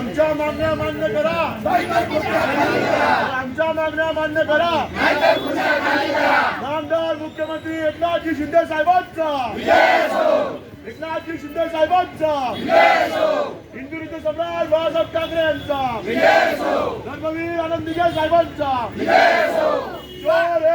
आमच्या मागण्या मान्य करा, आमच्या मागण्या मान्य करा। नामदार मुख्यमंत्री एकनाथजी शिंदे साहेबांचा, एकनाथजी शिंदे साहेबांचा, हिंदुत्व सम्राट बाळासाहेब ठाकरे यांचा, धर्मवीर आनंद दिघे साहेबांचा, जोर